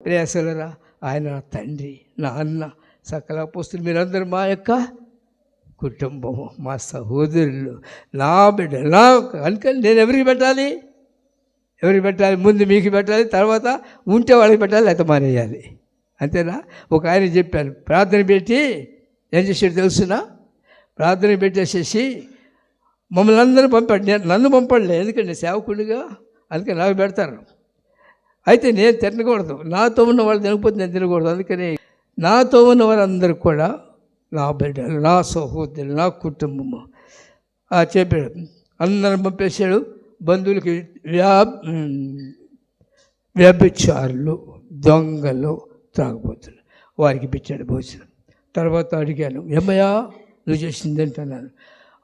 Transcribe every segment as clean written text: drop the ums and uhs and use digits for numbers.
ప్రియసలరా, ఆయన నా తండ్రి, నా అన్న, సకల అపోస్తులు, మీరందరూ మా యొక్క కుటుంబము, మా సహోదరులు, నా బిడ్డ, నా అందుకని నేను ఎవరికి పెట్టాలి? ముందు మీకు పెట్టాలి, తర్వాత ఉంటే వాళ్ళకి పెట్టాలి, లేకపోతే మానేయాలి. అంతేనా? ఒక ఆయన చెప్పాను, ప్రార్థన పెట్టి ఏం చేసాడు తెలుసునా? ప్రార్థన పెట్టేసేసి మమ్మల్ని అందరూ పంపాడు, నన్ను పంపడలే, ఎందుకంటే సేవకుడిగా, అందుకని నాకు పెడతారు. అయితే నేను తినకూడదు, నాతో ఉన్న వాళ్ళు తినకపోతే నేను తినకూడదు. అందుకని నాతో ఉన్న వారందరూ కూడా నా బిడ్డలు, నా సహోదరులు, నా కుటుంబము చెప్పాడు. అందరం పంపేశాడు. బంధువులకి వ్యభిచారులు, దొంగలు, త్రాగబోతులు వారికి పెట్టాడు భోజనం. తర్వాత అడిగాను, ఏమయ్యా నువ్వు చేసింది అంటున్నాను.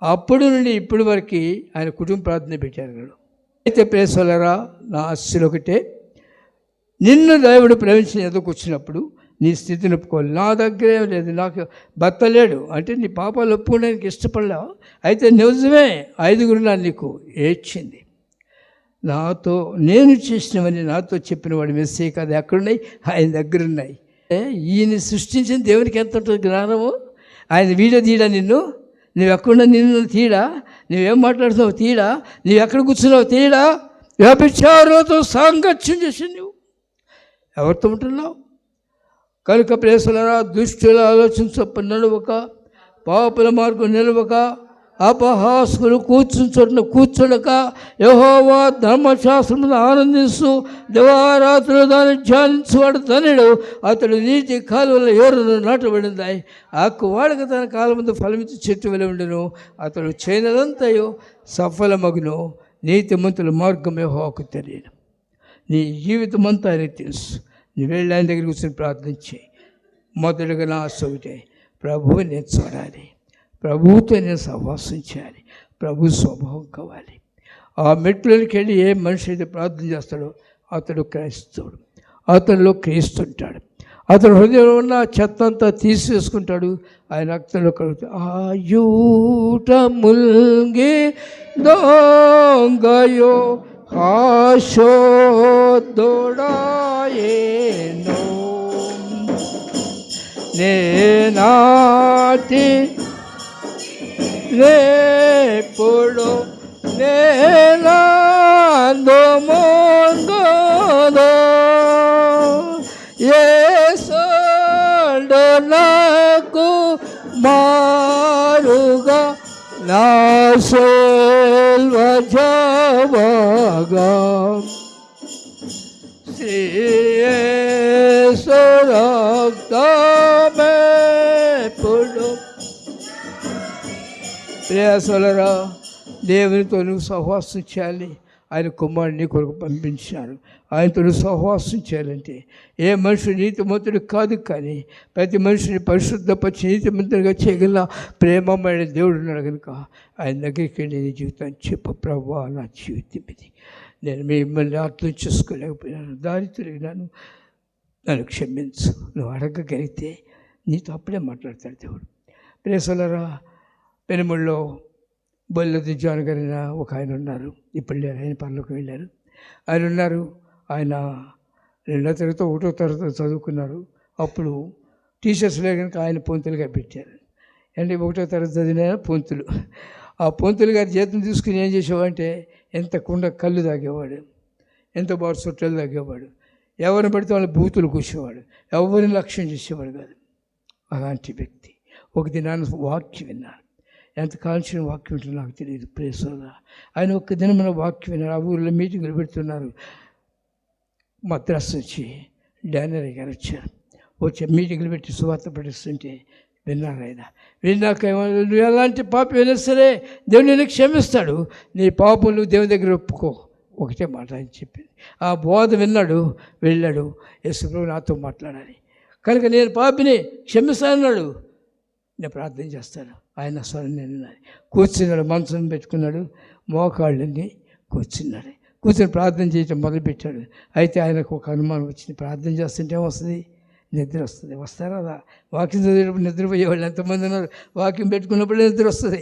అప్పుడు నుండి ఇప్పటి వరకు ఆయన కుటుంబ ప్రార్థన పెట్టారు. అయితే ప్రేసలరా, నా ఆశలు ఒకటే, నిన్ను దేవుడు ప్రేమించి ఎదుకు వచ్చినప్పుడు నీ స్థితిని ఒప్పుకోవాలి. నా దగ్గర ఏం లేదు, నాకు భర్త లేడు అంటే నీ పాపాలు ఒప్పుకోవడానికి ఇష్టపడలేవు. అయితే నిజమే, 5 నన్ను నీకు ఏడ్చింది. నాతో నేను చేసినవని నాతో చెప్పిన వాడు మెస్సే కాదు, ఎక్కడున్నాయి? ఆయన దగ్గర ఉన్నాయి. ఈయన సృష్టించిన దేవునికి ఎంత ఉంటుంది జ్ఞానము? ఆయన వీడియో తీయడా నిన్ను? నువ్వు ఎక్కడున్నా నిన్ను తీయడా? నువ్వేం మాట్లాడుతున్నావు తీయడా? నువ్వు ఎక్కడ కూర్చున్నావు తీయడా? వ్యభిచారులతో సాంగత్యం చేసి నువ్వు ఎవరితో ఉంటున్నావు? కనుక ప్రేసలరా, దుష్టుల ఆలోచన చొప్పున నడవక, పాపుల మార్గం నిలవక, అపహాసుకులు కూర్చుని చోటున కూర్చోడక, యెహోవా ధర్మశాస్త్రమును ఆనందిస్తూ దివారాత్రులు దాన్ని ధ్యానించువాడు ధన్యుడు. అతడు నీతి కాలువల ఎవరు నాటబడిందాయి, ఆకు వాడక తన కాలం ముందు ఫలమిచ్చి చెట్టు వెలి ఉండను. అతడు చేయనదంతయో సఫలమగును. నీతిమంతుల మార్గం యెహోవాకు తెలియను. నీ జీవితం అంతా ఆయనకు తెలుసు. నువ్వు వెళ్ళి ఆయన దగ్గర కూర్చొని ప్రార్థన చేయి. మొదటగా నా ఆశ ఒకటే, ప్రభువు నేను చూడాలి, ప్రభువుతో నేను సహవాసం చేయాలి, ప్రభు స్వభావం కావాలి. ఆ మెట్లకి వెళ్ళి ఏ మనిషి అయితే ప్రార్థన చేస్తాడో అతడు క్రైస్తవుడు, అతనిలో క్రీస్తుంటాడు. అతడు హృదయంలో ఉన్న చెత్త అంతా తీసివేసుకుంటాడు. ఆయన రక్తంలో కలుగుతాడు. ఆయూట ముల్గి దొంగయో ఆశోదోడాయేనో నేనాటి రేపుడు నేనందుమోంగదో యేసుడు నాకు మారుగా నా సెల్వ జవగా శ్రీ యేసు రక్తమే పుడు. ప్రియసలరా, దేవునితో నువ్వు సహవాసం చేయాలి. ఆయన కుమారుని కొరకు పంపించారు. ఆయనతో సహవాసం చేయాలంటే ఏ మనుషుడు నీతిమంతుడు కాదు, కానీ ప్రతి మనిషిని పరిశుద్ధపరిచి నీతిమంతుడిగా చేయగల ప్రేమమైన దేవుడు ఉన్నాడు. కనుక ఆయన దగ్గరికి వెళ్ళి నీ జీవితాన్ని చెప్పు, ప్రభువా నా జీవితం ఇది, నేను మిమ్మల్ని అర్థం చేసుకోలేకపోయినాను, దారి తిరిగినాను, నన్ను క్షమించు. నువ్వు అడగగలిగితే నీతో అప్పుడే మాట్లాడతాడు దేవుడు. ప్రేసలరా, పెనుమల్లో బొల్లది జాన్ గారిన ఒక ఆయన ఉన్నారు. ఇప్పుడు లేరు, ఆయన పనులకు వెళ్ళారు. ఆయన ఉన్నారు. ఆయన 2వ తరగతి 1వ తరగతి చదువుకున్నారు. అప్పుడు టీచర్స్ లే కనుక ఆయన పొంతులుగా పెట్టారు. అంటే 1వ తరగతి చదివిన పొంతులు. ఆ పొంతులు గారి జీతం తీసుకుని ఏం చేసేవాడంటే ఎంత కుండ కళ్ళు తాగేవాడు, ఎంత బారు చుట్టలు తాగేవాడు, ఎవరిని పడితే వాళ్ళ బూతులు కూర్చేవాడు, ఎవరిని లక్ష్యం చేసేవాడు కాదు. అలాంటి వ్యక్తి ఒక దినాన్ని వాక్యం విన్నాను. ఎంత కాల్చిన వాక్యం ఉంటుందో నాకు తెలియదు. ప్రేసోదా, ఆయన ఒక్క దినం మన వాక్యం విన్నారు. ఆ ఊరిలో మీటింగులు పెడుతున్నారు. మద్రాసు నుంచి డానర్ గారు వచ్చి మీటింగులు పెట్టి సువార్త పడిస్తుంటే విన్నారు. ఆయన విన్నాక నువ్వు ఎలాంటి పాపం అయినా సరే దేవుడు నేను క్షమిస్తాడు, నీ పాపలు దేవుని దగ్గర ఒప్పుకో, ఒకటే మాట ఆయన చెప్పింది. ఆ బోధ విన్నాడు, వెళ్ళాడు. యేసుప్రభు నాతో మాట్లాడాలి కనుక నేను పాపిని క్షమిస్తానన్నాడు. నేను ప్రార్థన చేస్తాను. ఆయన స్వరం నేను కూర్చున్నాడు, మనసును పెట్టుకున్నాడు, మోకాళ్ళని కూర్చున్నాడు. కూర్చొని ప్రార్థన చేయటం మొదలుపెట్టాడు. అయితే ఆయనకు ఒక అనుమానం వచ్చింది. ప్రార్థన చేస్తుంటే ఏమొస్తుంది? నిద్ర వస్తుంది. వస్తారా? వాక్యం చదివేటప్పుడు నిద్రపోయేవాళ్ళు ఎంతమంది ఉన్నారు. వాక్యం పెట్టుకున్నప్పుడు నిద్ర వస్తుంది.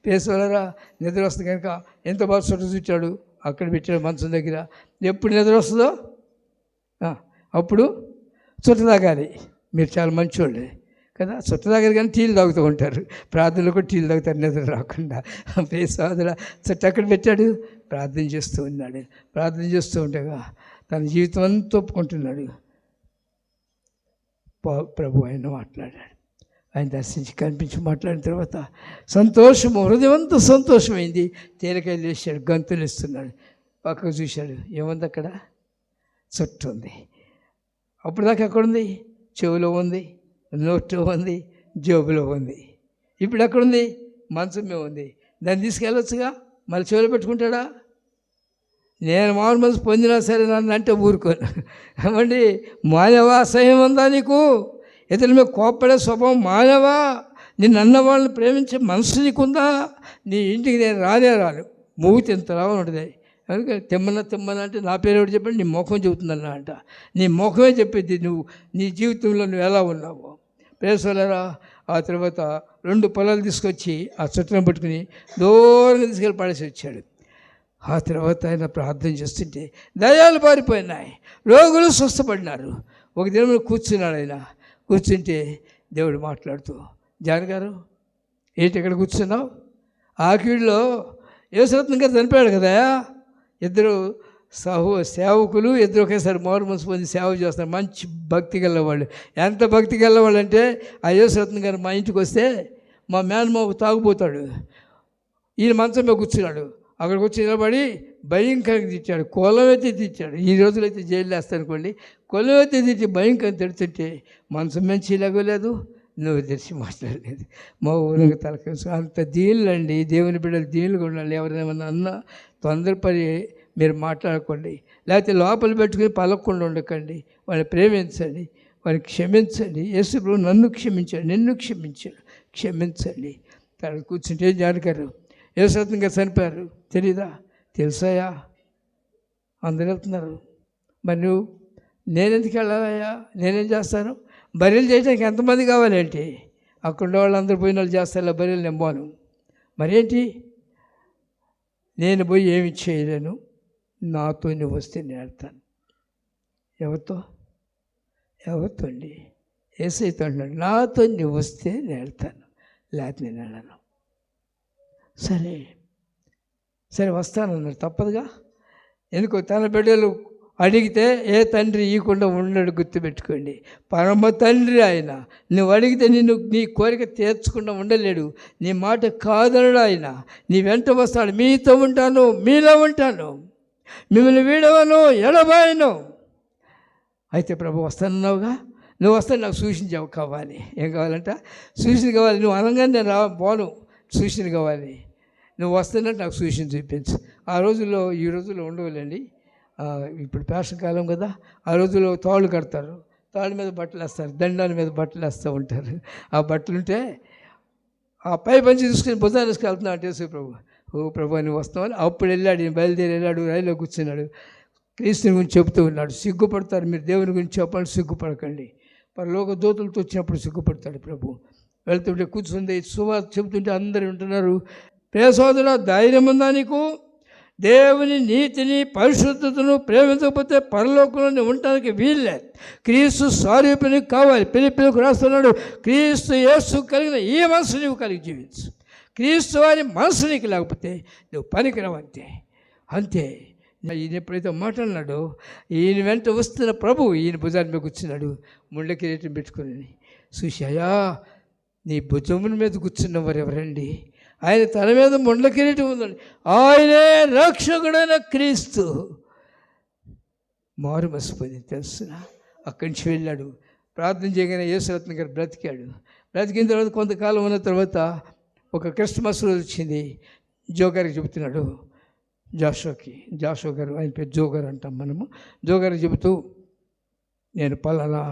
పేసోలరా, నిద్ర వస్తుంది. కనుక ఎంత బాగా చుట్ట చుట్టాడు, అక్కడ పెట్టాడు మంచం దగ్గర. ఎప్పుడు నిద్ర వస్తుందో అప్పుడు చుట్ట తాగాలి. మీరు చాలా మంచివాళ్ళే కదా, చుట్ట తాగారు కానీ టీలు తాగుతూ ఉంటారు. ప్రార్థనలు కూడా టీలు తాగుతారు నిద్ర రాకుండా. సోదర చుట్ట అక్కడ పెట్టాడు, ప్రార్థన చేస్తూ ఉన్నాడు. ప్రార్థన చేస్తూ ఉండగా తన జీవితం అంతా ఒప్పుకుంటున్నాడు. ప్రభు ఆయన మాట్లాడాడు. ఆయన దర్శించి కనిపించి మాట్లాడిన తర్వాత సంతోషము, హృదయం అంతా సంతోషమైంది. తేలికలు వేసాడు, గంతులు ఇస్తున్నాడు. పక్కకు చూశాడు, ఏముంది అక్కడ? చుట్టు ఉంది. అప్పుడు దాకా ఎక్కడుంది? చెవులో ఉంది, నోట్లో ఉంది, జేబులో ఉంది. ఇప్పుడు ఎక్కడుంది? మంచం మీద ఉంది. దాన్ని తీసుకెళ్ళొచ్చుగా, మళ్ళీ చెవులో పెట్టుకుంటాడా? నేను మామూలు మనసు పొందినా సరే నన్ను అంటే ఊరుకోను. ఏమండి, మానవా అసహ్యం ఉందా నీకు? ఇతరుల మీద కోప్పడే స్వభావం మానవా? నిన్ను అన్న వాళ్ళని ప్రేమించే మనసు నీకుందా? నీ ఇంటికి నేను రాను. మూతి ఎంతలా ఉంటుంది. అందుకే తెమ్మన అంటే నా పేరు ఎవరు చెప్పండి? నీ ముఖం చెబుతుందన్నా అంట. నీ ముఖమే చెప్పేది నువ్వు నీ జీవితంలో నువ్వు ఎలా ఉన్నావు. ప్రేసోలరా, ఆ తర్వాత 2 పొలాలు తీసుకొచ్చి ఆ చుట్టను పట్టుకుని దూరంగా తీసుకెళ్ళి పడేసి వచ్చాడు. ఆ తర్వాత ఆయన ప్రార్థన చేస్తుంటే దయ్యాలు పారిపోయినాయి, రోగులు స్వస్థపడినారు. ఒక దినం కూర్చున్నాడు. ఆయన కూర్చుంటే దేవుడు మాట్లాడుతూ, జాన్ గారు ఏంటి ఇక్కడ కూర్చున్నావు? ఆకిడిలో యేసురత్నం గారు చనిపోయాడు కదా, 2 సేవకులు 2 ఒకేసారి మారు మనసు పొంది సేవ చేస్తారు. మంచి భక్తి గలవాళ్ళు. ఎంత భక్తి గలవాళ్ళు అంటే, ఆ యేసురత్నం గారు మా ఇంటికి వస్తే మా మేనమావ తాగుపోతాడు, ఈయన మంచం మీద కూర్చున్నాడు. అక్కడికి వచ్చి నిలబడి భయంకరంగా తిట్టాడు. కొలవెత్తి తిట్టాడు. ఈ రోజులైతే జైలు వేస్తాను అనుకోండి. కొలవెత్తి తిట్టి భయంకరంగా తిడుతుంటే మంచం మంచి ఇలాగోలేదు, నువ్వు తెరిచి మాట్లాడలేదు. మా ఊరికి తలకేసు. అంత దీనులండి, దేవుని బిడ్డలు దీనులుగా ఉండాలి. ఎవరైనా అన్నా తొందరపడి మీరు మాట్లాడుకోండి, లేకపోతే లోపల పెట్టుకుని పలకకుండా ఉండకండి. వాళ్ళని ప్రేమించండి, వాళ్ళని క్షమించండి. యేసు ప్రభు నన్ను క్షమించాడు, నిన్ను క్షమించాడు, క్షమించండి. తను కూర్చుంటే జానకారు యేసురత్నం గారు చనిపోయారు, తెలీదా? తెలుసాయా? అందరూ వెళ్తున్నారు. మరి నువ్వు నేనెందుకు వెళ్ళాలయ్యా? నేనేం చేస్తాను? బర్రెలు చేయడానికి ఎంతమంది కావాలేంటి? అక్కడ వాళ్ళందరూ పోయిన వాళ్ళు చేస్తారు, బర్రెలు నేను పోను. మరేంటి? నేను పోయి ఏమి చేయలేను, నాతో నువ్వు వస్తే నేను వెళ్తాను. ఎవరితో అండి? యేసయ్యతో అంటున్నాడు, నాతో నువ్వు వస్తే నేను వెళ్తాను, లేకపోతే నేను వెళ్ళను. సరే వస్తానన్నాడు. తప్పదుగా. ఎందుకో తన బిడ్డలు అడిగితే ఏ తండ్రి ఇవ్వకుండా ఉండడు. గుర్తుపెట్టుకోండి, పరమ తండ్రి ఆయన. నువ్వు అడిగితే నీ కోరిక తీర్చకుండా ఉండలేడు. నీ మాట కాదనడు ఆయన. నీ వెంట వస్తాడు. మీతో ఉంటాను, మీలో ఉంటాను, మిమ్మల్ని వీడవను, ఎడబాయను. అయితే ప్రభు వస్తానన్నావుగా, నువ్వు వస్తే నాకు సూచన కావాలి. ఏం కావాలంట? సూచన కావాలి. నువ్వు అనగానే నేను పోను, సూచన కావాలి. నువ్వు వస్తున్నట్టు నాకు సూచన చూపించు. ఆ రోజుల్లో ఈ రోజుల్లో ఉండవులేండి, ఇప్పుడు ఫ్యాషన్ కాలం కదా. ఆ రోజుల్లో తాళ్ళు కడతారు, తాళ్ళ మీద బట్టలు వేస్తారు, దండాల మీద బట్టలు వేస్తూ ఉంటారు. ఆ బట్టలుంటే ఆ పై పంచి తీసుకుని భుజాన్ని తీసుకెళ్తున్నా అంటే ప్రభు, ఓ ప్రభు నువ్వు వస్తామని అప్పుడు వెళ్ళాడు. బయలుదేరి వెళ్ళాడు, రైల్లో కూర్చున్నాడు. క్రీస్తుని గురించి చెబుతూ ఉన్నాడు. సిగ్గుపడతారు మీరు, దేవుని గురించి చెప్పండి, సిగ్గుపడకండి. పరలోక దూతలతో వచ్చినప్పుడు సిగ్గుపడతాడు ప్రభు. వెళ్తుంటే కూర్చుంది, సువార్త చెబుతుంటే అందరూ ఉంటున్నారు. ప్రియ సోదరా, ధైర్యం ఉందా నీకు? దేవుని నీతిని పరిశుద్ధతను ప్రేమించకపోతే పరలోకంలో ఉండటానికి వీళ్ళే. క్రీస్తు స్వరూపిణి కావాలి. పిలిపిలకు రాస్తున్నాడు, క్రీస్తు యేసు కలిగిన ఈ మనసు నువ్వు కలిగి జీవించు. క్రీస్తు వారి మనసు నీకు లేకపోతే నువ్వు పనికిరావంతే, అంతే. ఈయన ఎప్పుడైతే మాట్లాడినాడో, ఈయన వెంట వస్తున్న ప్రభు ఈయన భుజాన్ని మీద కూర్చున్నాడు. ముళ్ళ కిరీటం పెట్టుకుని చూశాయా, నీ భుజముల మీద కూర్చున్నవారు ఎవరండి? ఆయన తన మీద ముండ్ల కిరీటం ఉందండి. ఆయనే రక్షకుడైన క్రీస్తు. మారు మసిపోయింది తెలుసునా. అక్కడి నుంచి వెళ్ళాడు. ప్రార్థన చేయగానే యేసురత్నం గారు బ్రతికాడు. బ్రతికిన తర్వాత కొంతకాలం ఉన్న తర్వాత ఒక క్రిస్మస్ రోజు వచ్చింది. జోగారికి చెబుతున్నాడు, జాషో గారు, ఆయన పేరు జోగారు అంటాం మనము. జోగారికి చెబుతూ, నేను పలానా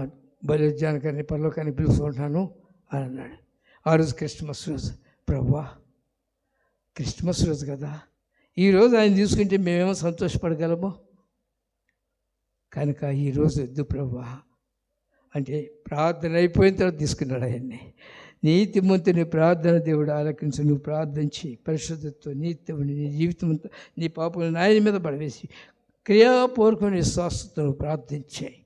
బలిజానకాన్ని పరలోకాన్ని పిలుచుకుంటున్నాను అని అన్నాడు. ఆ రోజు క్రిస్మస్ రోజు. ప్రభువా, క్రిస్మస్ రోజు కదా, ఈరోజు ఆయన తీసుకుంటే మేమేమో సంతోషపడగలము, కనుక ఈరోజు వద్దు ప్రభువా అంటే ప్రార్థన అయిపోయిన తర్వాత తీసుకున్నాడు ఆయన్ని. నీతిమంతుని ప్రార్థన దేవుడు ఆలకించు. నువ్వు ప్రార్థించి పరిశుద్ధతో నీతిని నీ జీవితంతో నీ పాపలను ఆయన మీద పడవేసి క్రియాపూర్వకమైన విశ్వాసంతో నువ్వు ప్రార్థించాయి.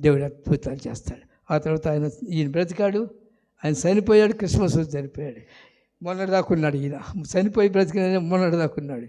దేవుడు అద్భుతాలు చేస్తాడు. ఆ తర్వాత ఈయన బ్రతికాడు, ఆయన చనిపోయాడు, క్రిస్మస్ రోజు చనిపోయాడు. మొన్నటి దాకా ఉన్నాడు ఈయన, చనిపోయి బ్రతికిన మొన్నటి దాకా ఉన్నాడు.